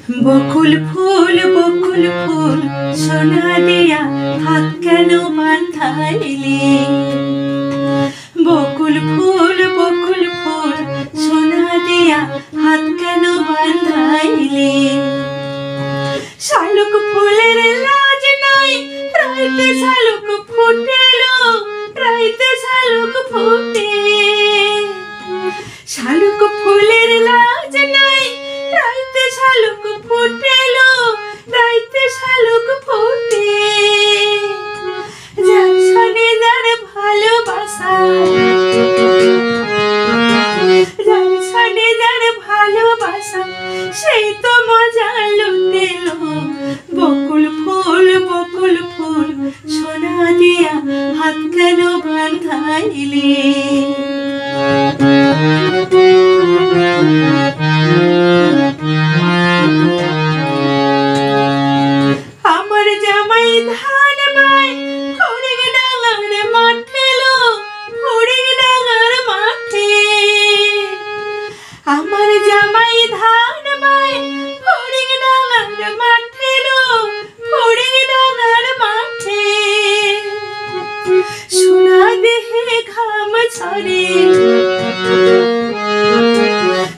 বকুল ফুল সোনা দিয়া হাত কেন বাঁধাইলি? বকুল ফুল সোনা দিয়া হাত কেন বাঁধাইলি? শালুক ফুলের লাজ নাই, রাইতে শালুক ফুটেলো, রাইতে শালুক ফুটে। শালুক ফুলের লাজ নাই, রাইতে শালুক ফুটেলো, রাইতে শালুক ফুটে। যার সনে যার ভালোবাসা, যার সনে যার ভালোবাসা, সেই তো মজা লুটেলো। বকুল ফুল সোনা দিয়া হাত কেন বাঁধাইলি? আমার জামাই ধান বাই ফড়িং ডাঙার মাঠে লো, ফড়িং ডাঙার মাঠে। আমার জামাই ধান বাই ফড়িং ডাঙার মাঠে লো, ফড়িং ডাঙার মাঠে। সোনা দেহে ঘাম ঝরে,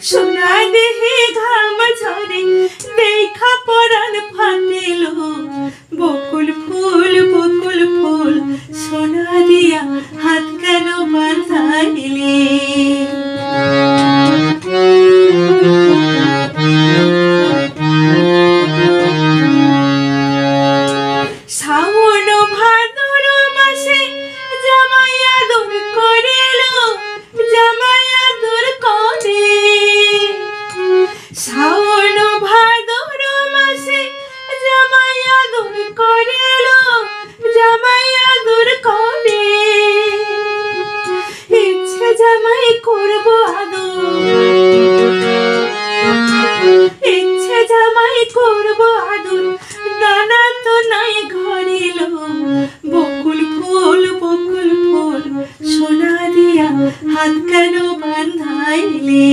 সোনা দেহে ঘাম ঝরে, দেখা পরাণ ফাটেলো। বকুল ফুল সোনা দিয়া হাত কেন বাঁধাইলি? শ্রাবণ ভাদর মাসে জামাই আদর করেলো, জামাই আদর করে। শ্রাবণ ভাদর মাসে জামাই আদর করেলো, জামাই আদর করে। ইচ্ছে জামাই করবো আদর, ইচ্ছে জামাই করবো আদর, দানা তো নাই ঘরেলো। বকুল ফুল সোনা দিয়া হাত কেন বাঁধাইলি?